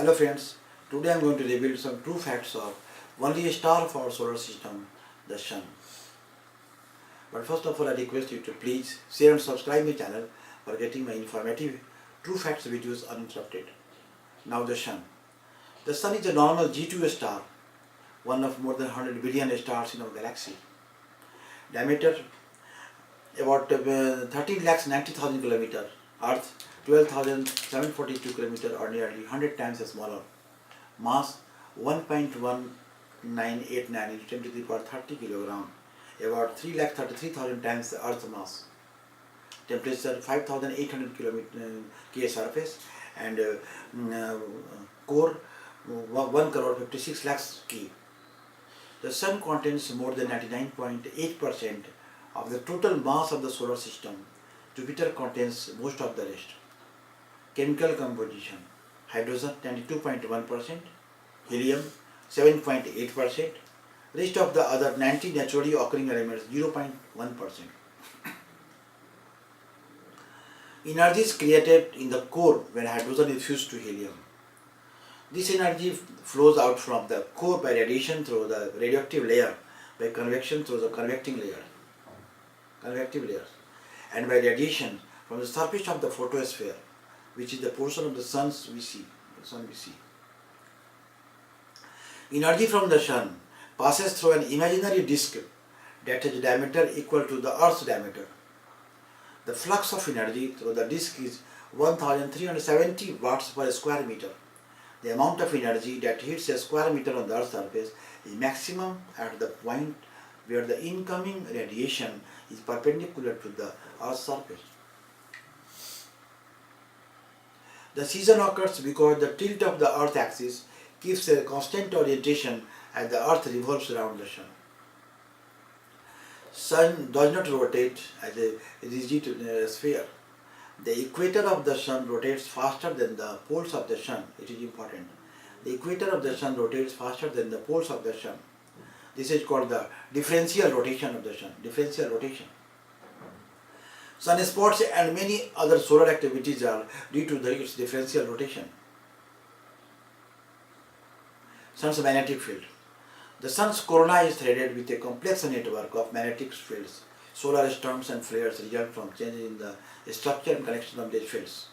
Hello friends, today I am going to reveal some true facts of only a star of our solar system, the Sun. But first of all, I request you to please share and subscribe my channel for getting my informative true facts videos uninterrupted. Now the Sun. The Sun is a normal G2 star, one of more than 100 billion stars in our galaxy. Diameter about 13,90,000 kilometers. Earth 12,742 kilometers, or nearly 100 times smaller. Mass 1.1989 into 10 to the power 30 kilogram, about 3,33,000 times the Earth's mass. Temperature 5,800 K surface, and core 1 crore 56 lakhs K. The Sun contains more than 99.8% of the total mass of the solar system. Jupiter contains most of the rest. Chemical composition: hydrogen 92.1%, helium 7.8%, rest of the other 90 naturally occurring elements 0.1%. Energy is created in the core when hydrogen is fused to helium. This energy flows out from the core by radiation through the radioactive layer, by convection through the convective layers, and by radiation from the surface of the photosphere, which is the portion of the sun we see. Energy from the Sun passes through an imaginary disk that has a diameter equal to the Earth's diameter. The flux of energy through the disk is 1370 watts per square meter. The amount of energy that hits a square meter on the Earth's surface is maximum at the point where the incoming radiation is perpendicular to the Earth's surface. The season occurs because the tilt of the Earth axis keeps a constant orientation as the Earth revolves around the Sun. Sun does not rotate as a rigid sphere. The equator of the Sun rotates faster than the poles of the Sun. It is important. The equator of the Sun rotates faster than the poles of the Sun. This is called the differential rotation of the Sun. Differential rotation. Sunspots and many other solar activities are due to its differential rotation. Sun's magnetic field. The Sun's corona is threaded with a complex network of magnetic fields. Solar storms and flares result from changes in the structure and connection of these fields.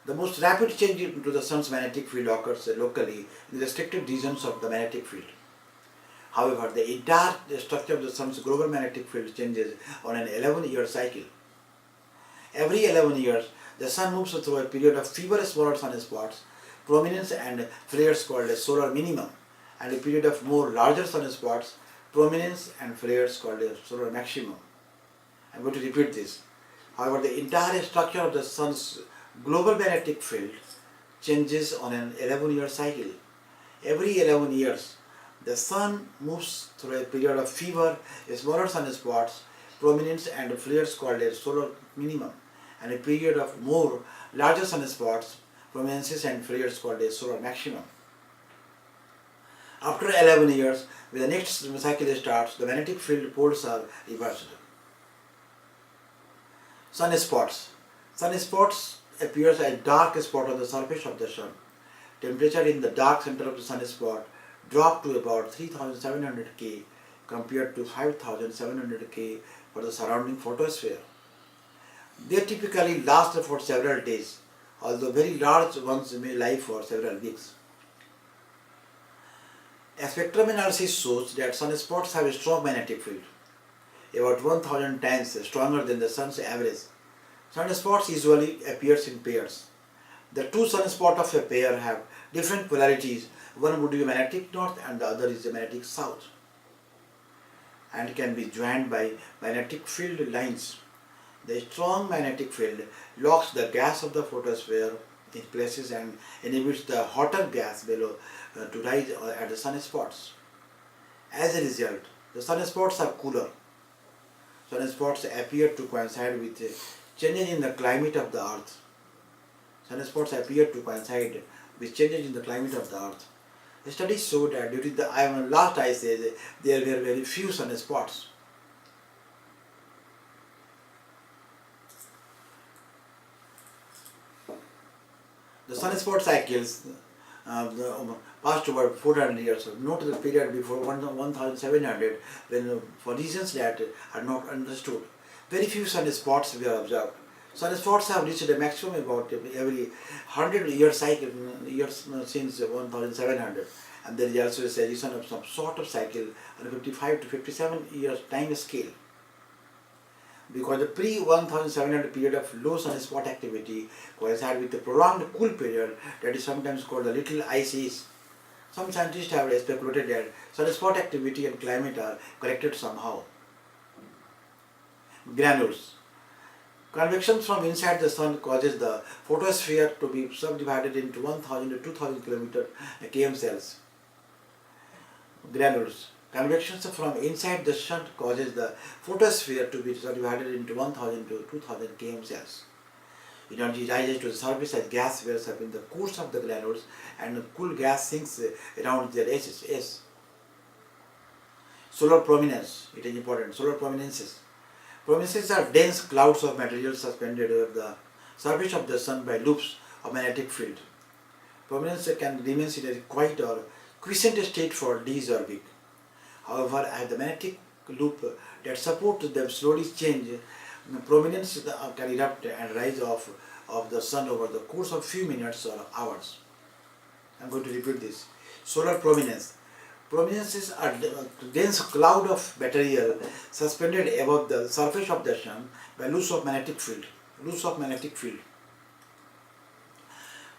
The most rapid change into the Sun's magnetic field occurs locally in the restricted regions of the magnetic field. However, the entire structure of the Sun's global magnetic field changes on an 11-year cycle. Every 11 years, the Sun moves through a period of fewer smaller sunspots, prominence and flares called a solar minimum, and a period of more larger sunspots, prominence and flares called a solar maximum. I am going to repeat this. However, the entire structure of the Sun's global magnetic field changes on an 11-year cycle. Every 11 years, the Sun moves through a period of fewer, smaller sunspots, prominence and flares called a solar minimum, and a period of more, larger sunspots, prominences and flares called a solar maximum. After 11 years, when the next cycle starts, the magnetic field poles are reversed. Sunspots. Sunspots appears as a dark spot on the surface of the Sun. Temperature in the dark center of the sunspot drop to about 3,700 K compared to 5,700 K for the surrounding photosphere. They typically last for several days, although very large ones may live for several weeks. A spectrum analysis shows that sunspots have a strong magnetic field, about 1,000 times stronger than the Sun's average. Sunspots usually appears in pairs. The two sunspots of a pair have different polarities. One would be magnetic north and the other is a magnetic south, and can be joined by magnetic field lines. The strong magnetic field locks the gas of the photosphere in places and inhibits the hotter gas below to rise at the sunspots. As a result, the sunspots are cooler. Sunspots appear to coincide with changes in the climate of the Earth. Sunspots appear to coincide with changes in the climate of the Earth. Studies show that during the last ice age, there were very few sunspots. The sunspot cycles past over 400 years. Note the period before 1700 when, for reasons that are not understood, very few sunspots were observed. Sunspots have reached a maximum about every 100-year cycle years since 1700, and there is also a suggestion of some sort of cycle on a 55 to 57 years time scale. Because the pre-1700 period of low sunspot activity coincided with the prolonged cool period that is sometimes called the Little Ice Age. Some scientists have speculated that sunspot activity and climate are connected somehow. Granules. Convection from inside the sun causes the photosphere to be subdivided into 1000 to 2000 km cells. Granules. Convection from inside the sun causes the photosphere to be subdivided into 1000 to 2000 km cells. Energy rises to the surface as gas wells up in the course of the granules, and cool gas sinks around their edges. Solar prominence. It is important. Solar prominences. Prominences are dense clouds of material suspended over the surface of the sun by loops of magnetic field. Prominence can remain in a quiet or quiescent state for days or weeks. However, as the magnetic loop that supports them slowly change, prominence can erupt and rise of the sun over the course of few minutes or hours. I am going to repeat this. Solar prominence. Prominences are dense cloud of material suspended above the surface of the sun by loops of magnetic field.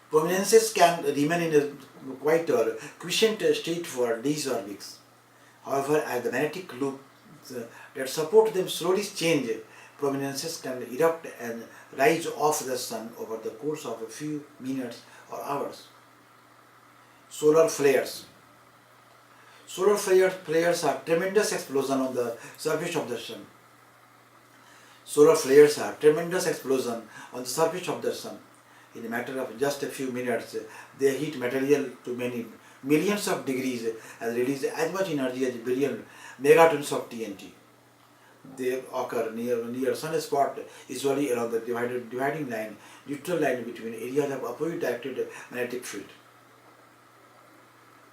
Prominences can remain in a quiet or quiescent state for days or weeks. However, as the magnetic loop that support them slowly change, prominences can erupt and rise off the sun over the course of a few minutes or hours. Solar flares. Solar flares are tremendous explosion on the surface of the sun. Solar flares are tremendous explosion on the surface of the sun. In a matter of just a few minutes, they heat material to many millions of degrees and release as much energy as billion megatons of TNT. They occur near sunspot, usually along the dividing line, neutral line between areas of opposite directed magnetic field.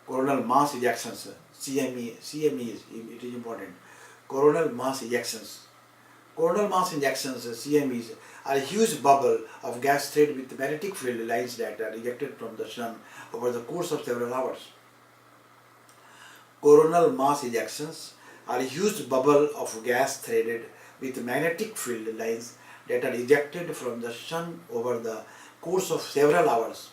Coronal mass ejections, CME it is important. Coronal mass ejections. Coronal mass ejections, CMEs, are a huge bubble of gas thread with magnetic field lines that are ejected from the sun over the course of several hours. Coronal mass ejections are a huge bubble of gas threaded with magnetic field lines that are ejected from the sun over the course of several hours.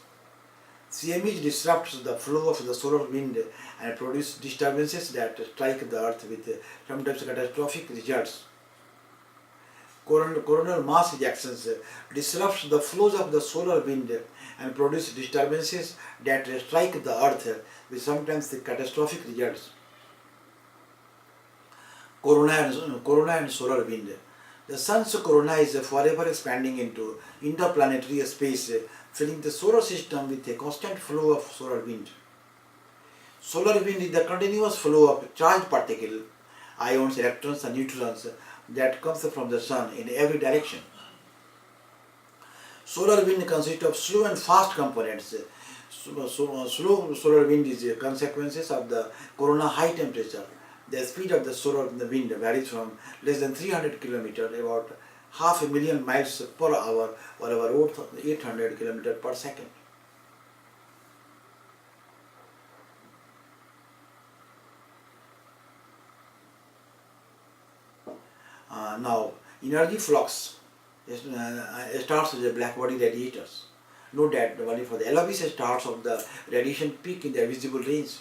CME disrupts the flow of the solar wind and produce disturbances that strike the earth with sometimes catastrophic results. Coronal mass ejections disrupts the flows of the solar wind and produce disturbances that strike the earth with sometimes catastrophic results. Corona and solar wind. The sun's corona is forever expanding into interplanetary space, filling the solar system with a constant flow of solar wind. Solar wind is the continuous flow of charged particles, ions, electrons and neutrons that comes from the sun in every direction. Solar wind consists of slow and fast components. Slow solar wind is a consequence of the corona high temperature. The speed of the solar wind varies from less than 300 km, about 500,000 miles per hour, or about 800 km per second. Now, energy flux starts with the black body radiators. Note that only for the LOB starts of the radiation peak in the visible range.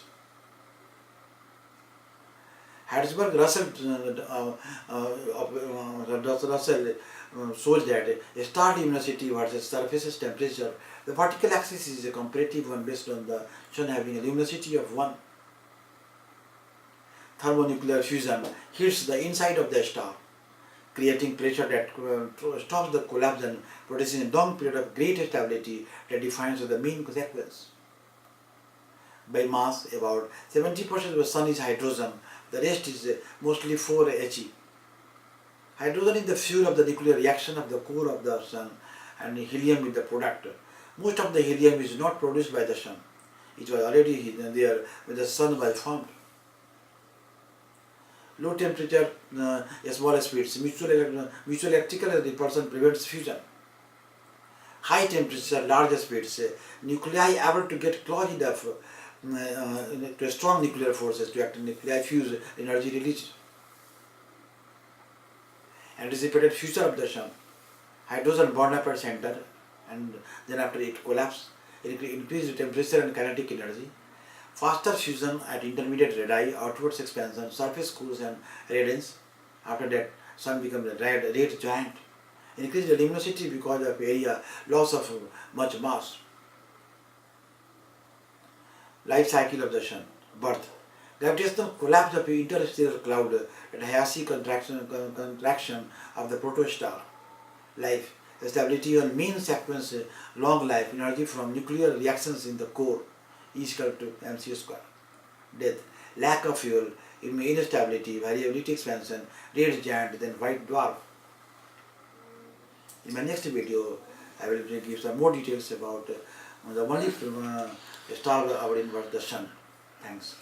Hertzberg-Russell shows that a star luminosity versus surface temperature, the vertical axis is a comparative one based on the sun having a luminosity of 1. Thermonuclear fusion hits the inside of the star, creating pressure that stops the collapse and producing a long period of great stability that defines the main sequence. By mass, about 70% of the sun is hydrogen, the rest is mostly 4He. Hydrogen is the fuel of the nuclear reaction of the core of the sun, and helium is the product. Most of the helium is not produced by the sun. It was already there when the sun was formed. Low temperature, small speeds, mutual electrical repulsion prevents fusion. High temperature, large speeds, nuclei able to get close enough to strong nuclear forces to act in nuclei fuse energy released. Anticipated future of the sun. Hydrogen burned up at center and then after it collapsed, it increased temperature and kinetic energy. Faster fusion at intermediate radii, outwards expansion, surface cools and radiance. After that, sun becomes a red giant. Increased luminosity because of area, loss of much mass. Life cycle of the sun. Birth. Gravitational collapse of interstellar cloud at Hayashii contraction of the protostar. Life. Stability on mean sequence, long life, energy from nuclear reactions in the core, E equal to mc square. Death. Lack of fuel, instability, variability expansion, red giant, then white dwarf. In my next video, I will give some more details about the only star of our universe, the sun. Thanks.